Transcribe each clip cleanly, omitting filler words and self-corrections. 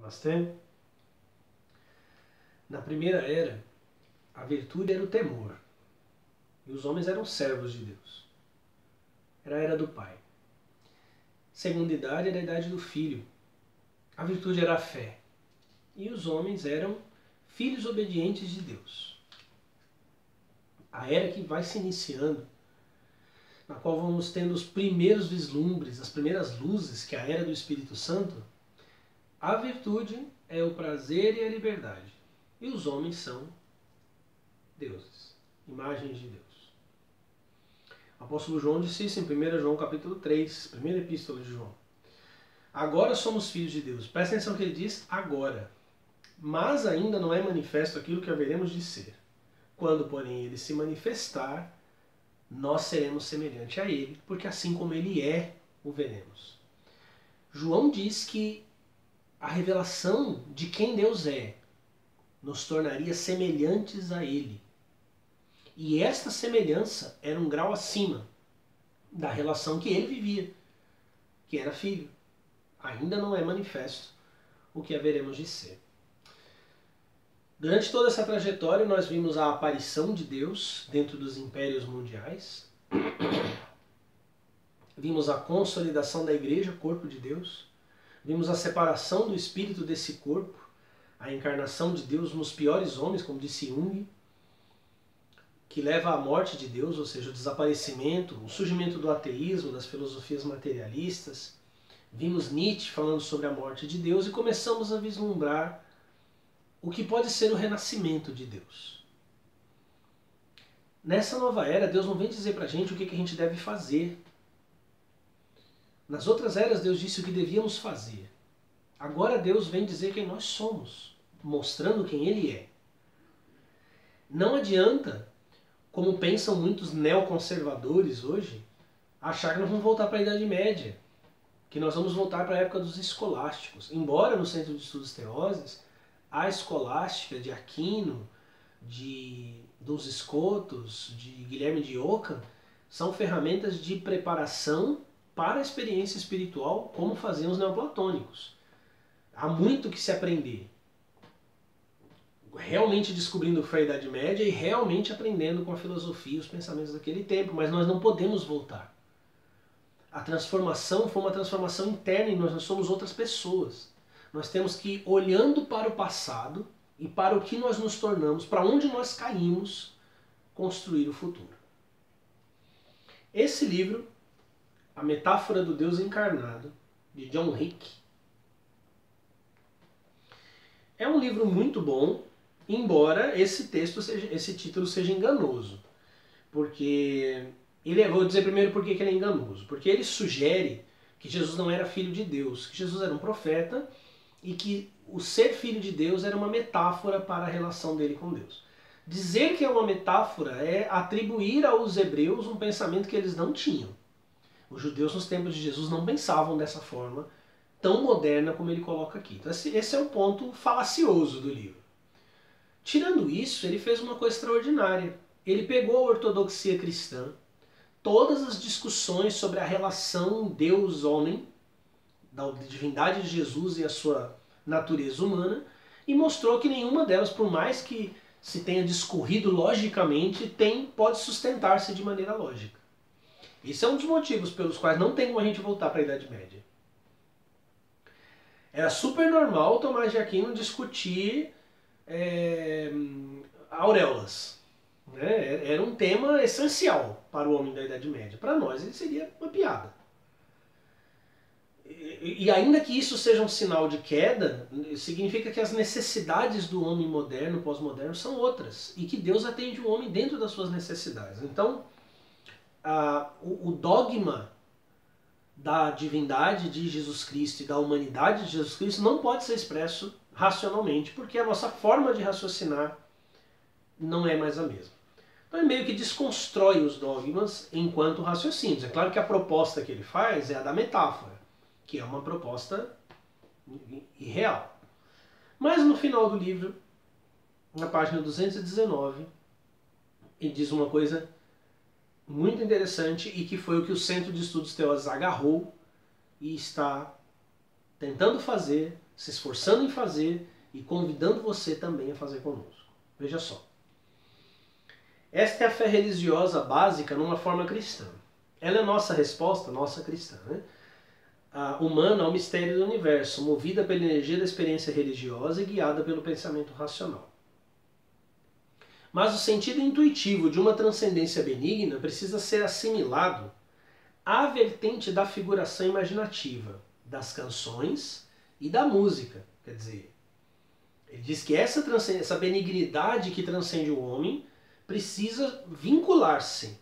Namastê. Na primeira era, a virtude era o temor, e os homens eram servos de Deus. Era a era do Pai. Segunda idade era a idade do Filho. A virtude era a fé, e os homens eram filhos obedientes de Deus. A era que vai se iniciando, na qual vamos tendo os primeiros vislumbres, as primeiras luzes, que é a era do Espírito Santo, a virtude é o prazer e a liberdade. E os homens são deuses, imagens de Deus. O apóstolo João disse isso em 1 João capítulo 3, primeira epístola de João. Agora somos filhos de Deus. Presta atenção que ele diz agora. Mas ainda não é manifesto aquilo que haveremos de ser. Quando, porém, ele se manifestar, nós seremos semelhante a ele, porque assim como ele é, o veremos. João diz que a revelação de quem Deus é nos tornaria semelhantes a ele. E esta semelhança era um grau acima da relação que ele vivia, que era filho. Ainda não é manifesto o que haveremos de ser. Durante toda essa trajetória nós vimos a aparição de Deus dentro dos impérios mundiais. Vimos a consolidação da igreja, corpo de Deus. Vimos a separação do espírito desse corpo, a encarnação de Deus nos piores homens, como disse Jung, que leva à morte de Deus, ou seja, o desaparecimento, o surgimento do ateísmo, das filosofias materialistas. Vimos Nietzsche falando sobre a morte de Deus e começamos a vislumbrar o que pode ser o renascimento de Deus. Nessa nova era, Deus não vem dizer pra gente o que a gente deve fazer. Nas outras eras, Deus disse o que devíamos fazer. Agora Deus vem dizer quem nós somos, mostrando quem Ele é. Não adianta, como pensam muitos neoconservadores hoje, achar que nós vamos voltar para a Idade Média, que nós vamos voltar para a época dos escolásticos. Embora no Centro de Estudos Teoses, a escolástica de Aquino, dos Escotos, de Guilherme de Ockham, são ferramentas de preparação para a experiência espiritual, como faziam os neoplatônicos. Há muito que se aprender. Realmente descobrindo o que foi a Idade Média e realmente aprendendo com a filosofia e os pensamentos daquele tempo, mas nós não podemos voltar. A transformação foi uma transformação interna e nós não somos outras pessoas. Nós temos que ir olhando para o passado e para o que nós nos tornamos, para onde nós caímos, construir o futuro. Esse livro, A Metáfora do Deus Encarnado, de John Hick, é um livro muito bom, embora esse título seja enganoso. Porque vou dizer primeiro por que ele é enganoso. Porque ele sugere que Jesus não era filho de Deus, que Jesus era um profeta e que o ser filho de Deus era uma metáfora para a relação dele com Deus. Dizer que é uma metáfora é atribuir aos hebreus um pensamento que eles não tinham. Os judeus nos tempos de Jesus não pensavam dessa forma tão moderna como ele coloca aqui. Então esse é o ponto falacioso do livro. Tirando isso, ele fez uma coisa extraordinária. Ele pegou a ortodoxia cristã, todas as discussões sobre a relação Deus-homem, da divindade de Jesus e a sua natureza humana, e mostrou que nenhuma delas, por mais que se tenha discorrido logicamente, pode sustentar-se de maneira lógica. Esse é um dos motivos pelos quais não tem como a gente voltar para a Idade Média. Era super normal Tomás de Aquino discutir auréolas. Né? Era um tema essencial para o homem da Idade Média. Para nós ele seria uma piada. E ainda que isso seja um sinal de queda, significa que as necessidades do homem moderno, pós-moderno, são outras. E que Deus atende o homem dentro das suas necessidades. Então, o dogma da divindade de Jesus Cristo e da humanidade de Jesus Cristo não pode ser expresso racionalmente, porque a nossa forma de raciocinar não é mais a mesma. Então ele meio que desconstrói os dogmas enquanto raciocínios. É claro que a proposta que ele faz é a da metáfora, que é uma proposta irreal. Mas no final do livro, na página 219, ele diz uma coisa muito interessante e que foi o que o Centro de Estudos Teoses agarrou e está tentando fazer se esforçando em fazer e convidando você também a fazer conosco. Veja só. Esta é a fé religiosa básica numa forma cristã. Ela é nossa resposta, nossa cristã, né? Humana ao mistério do universo, movida pela energia da experiência religiosa e guiada pelo pensamento racional. Mas o sentido intuitivo de uma transcendência benigna precisa ser assimilado à vertente da figuração imaginativa, das canções e da música. Quer dizer, ele diz que essa benignidade que transcende o homem precisa vincular-se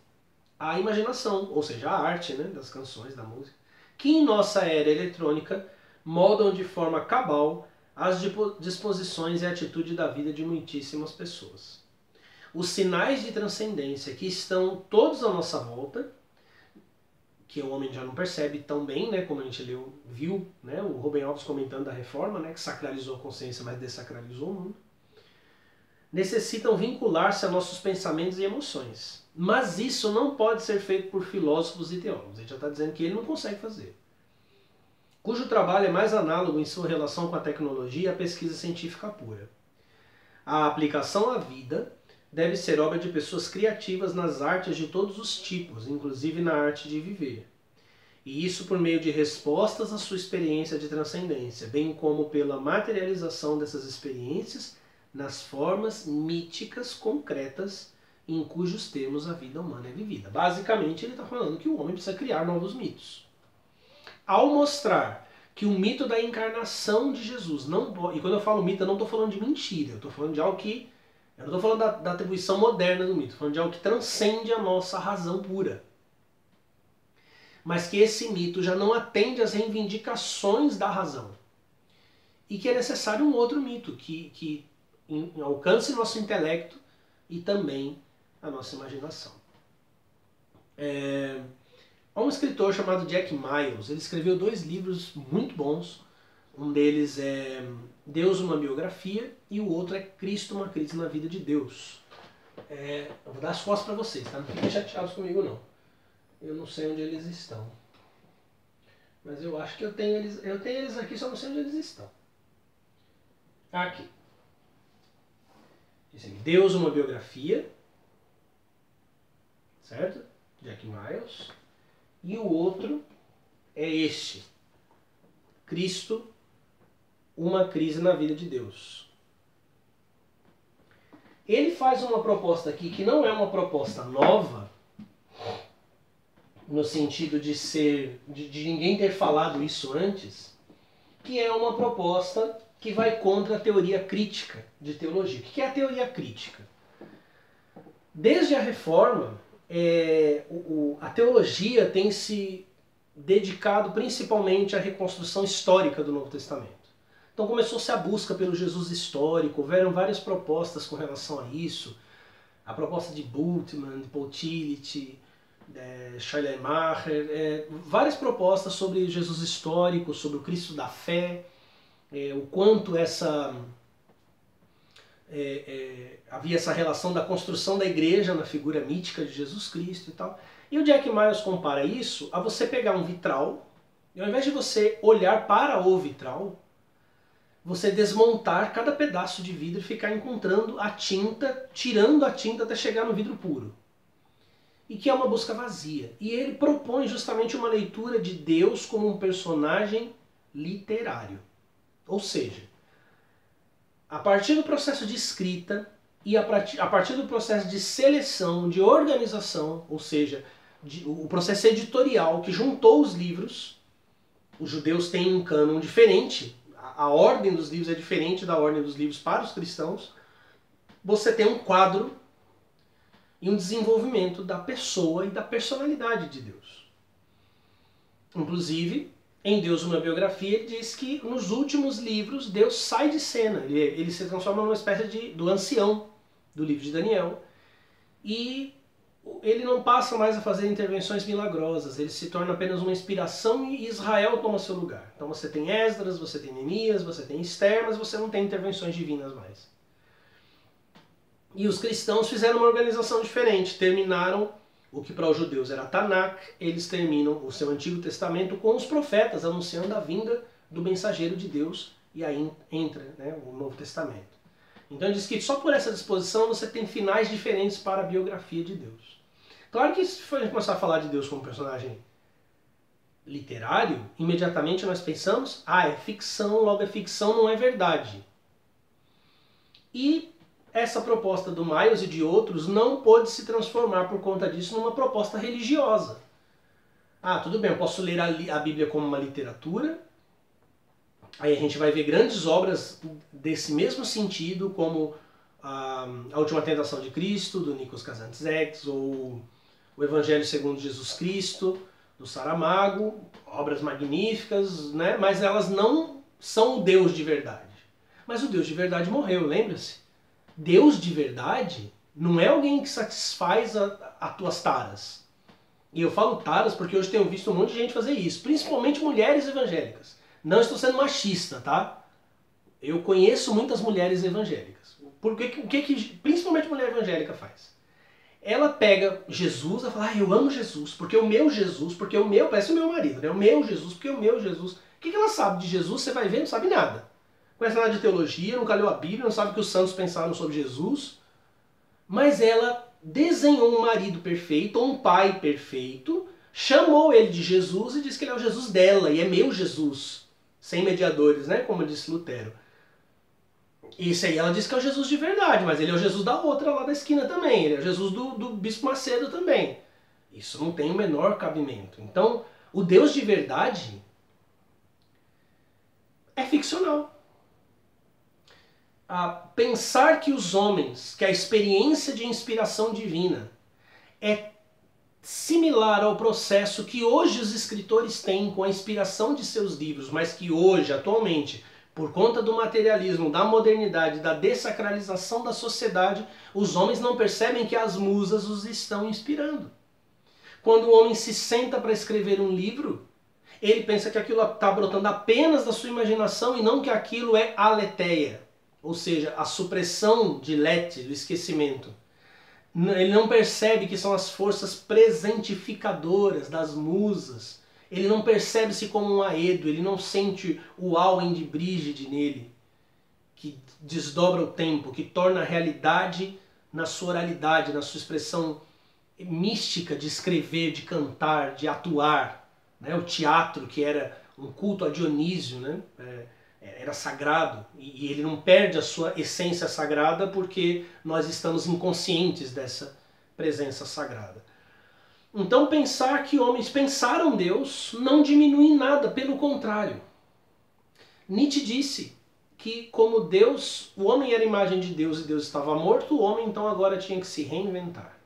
à imaginação, ou seja, à arte, né, das canções, da música, que em nossa era eletrônica moldam de forma cabal as disposições e atitude da vida de muitíssimas pessoas. Os sinais de transcendência que estão todos à nossa volta, que o homem já não percebe tão bem, né, como a gente viu, né, o Rubem Alves comentando da reforma, né, que sacralizou a consciência, mas dessacralizou o mundo, necessitam vincular-se a nossos pensamentos e emoções. Mas isso não pode ser feito por filósofos e teólogos. Ele já está dizendo que ele não consegue fazer. Cujo trabalho é mais análogo em sua relação com a tecnologia e a pesquisa científica pura. A aplicação à vida deve ser obra de pessoas criativas nas artes de todos os tipos, inclusive na arte de viver. E isso por meio de respostas à sua experiência de transcendência, bem como pela materialização dessas experiências nas formas míticas concretas em cujos termos a vida humana é vivida. Basicamente, ele está falando que o homem precisa criar novos mitos. Ao mostrar que o mito da encarnação de Jesus não pode... E quando eu falo mito, eu não estou falando de mentira, eu estou falando de algo que... Eu não estou falando da atribuição moderna do mito, estou falando de algo que transcende a nossa razão pura. Mas que esse mito já não atende às reivindicações da razão. E que é necessário um outro mito, que alcance nosso intelecto e também a nossa imaginação. Há um escritor chamado Jack Miles, ele escreveu 2 livros muito bons. Um deles é Deus, uma biografia, e o outro é Cristo, uma crise na vida de Deus. Eu vou dar as costas para vocês, tá? Não fiquem chateados comigo não. Eu não sei onde eles estão. Mas eu acho que eu tenho eles aqui, só não sei onde eles estão. Aqui. Deus, uma biografia, certo? Jack Miles. E o outro é este, Cristo, uma crise na vida de Deus. Ele faz uma proposta aqui que não é uma proposta nova, no sentido de ninguém ter falado isso antes, que é uma proposta que vai contra a teoria crítica de teologia. O que é a teoria crítica? Desde a Reforma, a teologia tem se dedicado principalmente à reconstrução histórica do Novo Testamento. Então começou-se a busca pelo Jesus histórico, houveram várias propostas com relação a isso. A proposta de Bultmann, de Paul Tillich, Schleiermacher, várias propostas sobre Jesus histórico, sobre o Cristo da fé, o quanto havia essa relação da construção da igreja na figura mítica de Jesus Cristo e tal. E o Jack Miles compara isso a você pegar um vitral e ao invés de você olhar para o vitral, você desmontar cada pedaço de vidro e ficar encontrando a tinta, tirando a tinta até chegar no vidro puro. E que é uma busca vazia. E ele propõe justamente uma leitura de Deus como um personagem literário. Ou seja, a partir do processo de escrita e a partir do processo de seleção, de organização, ou seja, o processo editorial que juntou os livros, os judeus têm um cânon diferente, a ordem dos livros é diferente da ordem dos livros para os cristãos, você tem um quadro e um desenvolvimento da pessoa e da personalidade de Deus. Inclusive, em Deus, uma biografia, ele diz que nos últimos livros Deus sai de cena, ele se transforma numa espécie do ancião do livro de Daniel, e ele não passa mais a fazer intervenções milagrosas, ele se torna apenas uma inspiração e Israel toma seu lugar. Então você tem Esdras, você tem Neemias, você tem Esther, mas você não tem intervenções divinas mais. E os cristãos fizeram uma organização diferente, terminaram o que para os judeus era Tanakh, eles terminam o seu Antigo Testamento com os profetas anunciando a vinda do mensageiro de Deus, E aí entra, né, o Novo Testamento. Então diz que só por essa disposição você tem finais diferentes para a biografia de Deus. Claro que se a gente começar a falar de Deus como personagem literário, imediatamente nós pensamos, é ficção, logo é ficção, não é verdade. E essa proposta do Miles e de outros não pôde se transformar por conta disso numa proposta religiosa. Tudo bem, eu posso ler a Bíblia como uma literatura, aí a gente vai ver grandes obras desse mesmo sentido, como A Última Tentação de Cristo, do Nikos Kazantzakis, ou O Evangelho segundo Jesus Cristo, do Saramago, obras magníficas, né? Mas elas não são o Deus de verdade. Mas o Deus de verdade morreu, lembra-se? Deus de verdade não é alguém que satisfaz as tuas taras. E eu falo taras porque hoje tenho visto um monte de gente fazer isso, principalmente mulheres evangélicas. Não estou sendo machista, tá? Eu conheço muitas mulheres evangélicas. O que principalmente mulher evangélica faz? Ela pega Jesus e fala, eu amo Jesus, porque o meu Jesus, porque o meu, parece o meu marido, né? O meu Jesus, porque o meu Jesus. O que ela sabe de Jesus? Você vai ver, não sabe nada. Não conhece nada de teologia, nunca leu a Bíblia, não sabe o que os santos pensaram sobre Jesus. Mas ela desenhou um marido perfeito, ou um pai perfeito, chamou ele de Jesus e disse que ele é o Jesus dela, e é meu Jesus. Sem mediadores, né? Como disse Lutero. Isso aí ela diz que é o Jesus de verdade, mas ele é o Jesus da outra lá da esquina também. Ele é o Jesus do Bispo Macedo também. Isso não tem o menor cabimento. Então, o Deus de verdade é ficcional. Pensar que os homens, que a experiência de inspiração divina é similar ao processo que hoje os escritores têm com a inspiração de seus livros, mas que hoje, atualmente, por conta do materialismo, da modernidade, da dessacralização da sociedade, os homens não percebem que as musas os estão inspirando. Quando o homem se senta para escrever um livro, ele pensa que aquilo está brotando apenas da sua imaginação e não que aquilo é aletheia, ou seja, a supressão de lete, do esquecimento. Ele não percebe que são as forças presentificadoras das musas. Ele não percebe-se como um aedo, ele não sente o Allen de Brígide nele, que desdobra o tempo, que torna a realidade na sua oralidade, na sua expressão mística de escrever, de cantar, de atuar. Né? O teatro, que era um culto a Dionísio, né? Era sagrado, e ele não perde a sua essência sagrada porque nós estamos inconscientes dessa presença sagrada. Então pensar que homens pensaram Deus não diminui em nada, pelo contrário. Nietzsche disse que como Deus, o homem era a imagem de Deus e Deus estava morto, o homem então agora tinha que se reinventar.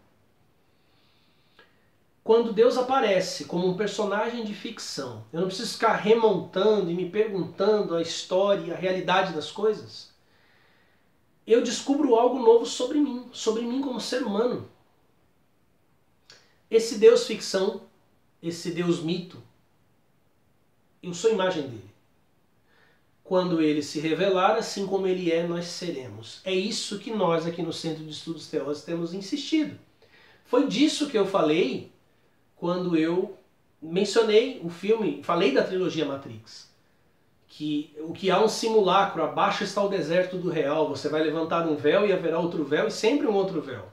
Quando Deus aparece como um personagem de ficção, eu não preciso ficar remontando e me perguntando a história e a realidade das coisas. Eu descubro algo novo sobre mim como ser humano. Esse Deus ficção, esse Deus mito, eu sou imagem dele. Quando ele se revelar, assim como ele é, nós seremos. É isso que nós aqui no Centro de Estudos Teológicos temos insistido. Foi disso que eu falei quando eu mencionei o filme, falei da trilogia Matrix. Que o que há um simulacro, abaixo está o deserto do real, você vai levantar um véu e haverá outro véu e sempre um outro véu.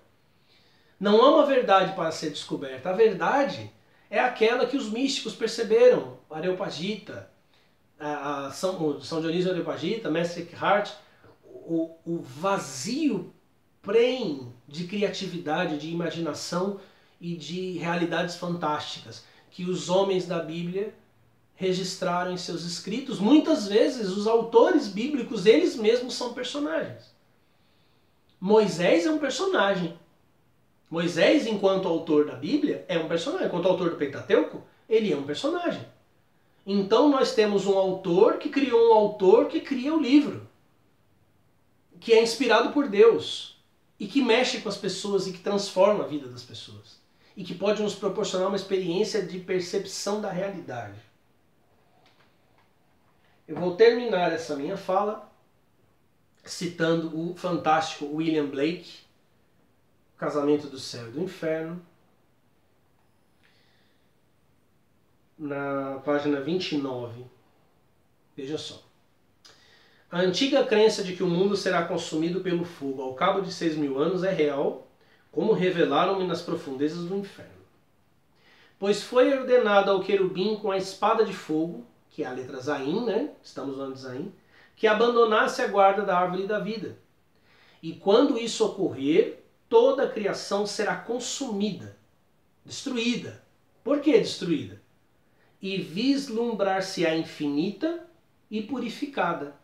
Não há uma verdade para ser descoberta. A verdade é aquela que os místicos perceberam. Areopagita, São Dionísio Areopagita, Mestre Eckhart, o vazio prenhe de criatividade, de imaginação e de realidades fantásticas que os homens da Bíblia registraram em seus escritos. Muitas vezes os autores bíblicos, eles mesmos são personagens. Moisés é um personagem. Moisés, enquanto autor da Bíblia, é um personagem. Enquanto autor do Pentateuco, ele é um personagem. Então nós temos um autor que criou um autor que cria o livro, que é inspirado por Deus e que mexe com as pessoas e que transforma a vida das pessoas e que pode nos proporcionar uma experiência de percepção da realidade. Eu vou terminar essa minha fala citando o fantástico William Blake, Casamento do Céu e do Inferno, na página 29. Veja só. A antiga crença de que o mundo será consumido pelo fogo ao cabo de 6.000 anos é real, como revelaram-me nas profundezas do inferno. Pois foi ordenado ao querubim com a espada de fogo, que é a letra Zain, né? Estamos no ano de Zain, que abandonasse a guarda da árvore da vida. E quando isso ocorrer, toda a criação será consumida, destruída. Por que destruída? E vislumbrar-se-á infinita e purificada,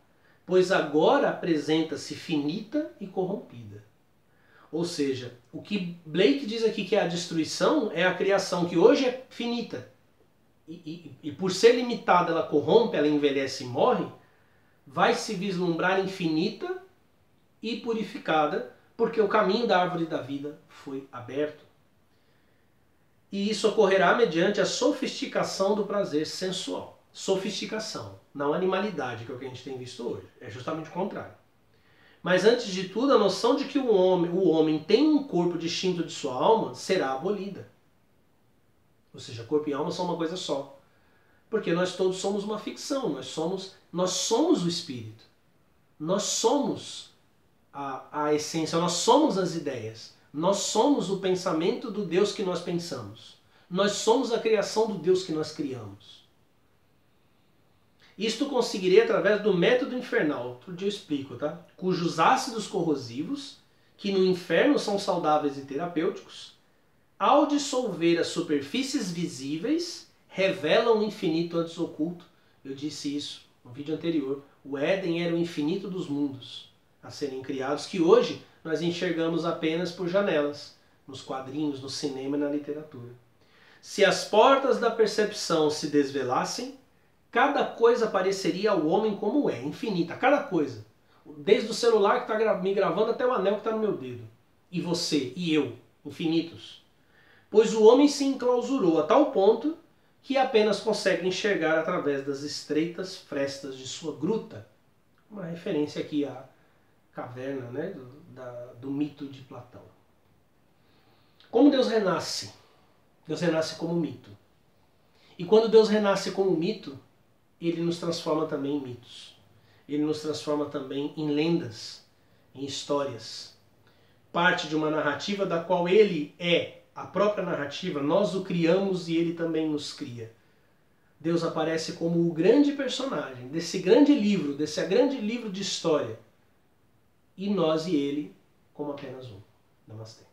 pois agora apresenta-se finita e corrompida. Ou seja, o que Blake diz aqui que é a destruição é a criação que hoje é finita. E por ser limitada ela corrompe, ela envelhece e morre, vai se vislumbrar infinita e purificada, porque o caminho da árvore da vida foi aberto. E isso ocorrerá mediante a sofisticação do prazer sensual. Sofisticação, não animalidade, que é o que a gente tem visto hoje. É justamente o contrário. Mas antes de tudo, a noção de que o homem tem um corpo distinto de sua alma será abolida. Ou seja, corpo e alma são uma coisa só. Porque nós todos somos uma ficção, nós somos o espírito. Nós somos a essência, nós somos as ideias. Nós somos o pensamento do Deus que nós pensamos. Nós somos a criação do Deus que nós criamos. Isto conseguirei através do método infernal, outro dia eu explico, tá? Cujos ácidos corrosivos, que no inferno são saudáveis e terapêuticos, ao dissolver as superfícies visíveis, revelam o infinito antes oculto. Eu disse isso no vídeo anterior. O Éden era o infinito dos mundos a serem criados, que hoje nós enxergamos apenas por janelas, nos quadrinhos, no cinema e na literatura. Se as portas da percepção se desvelassem, cada coisa pareceria ao homem como é, infinita, cada coisa. Desde o celular que está me gravando até o anel que está no meu dedo. E você, e eu, infinitos. Pois o homem se enclausurou a tal ponto que apenas consegue enxergar através das estreitas frestas de sua gruta. Uma referência aqui à caverna, né, do mito de Platão. Como Deus renasce? Deus renasce como mito. E quando Deus renasce como mito, Ele nos transforma também em mitos. Ele nos transforma também em lendas, em histórias. Parte de uma narrativa da qual Ele é a própria narrativa, nós o criamos e Ele também nos cria. Deus aparece como o grande personagem desse grande livro de história. E nós e Ele como apenas um. Namastê.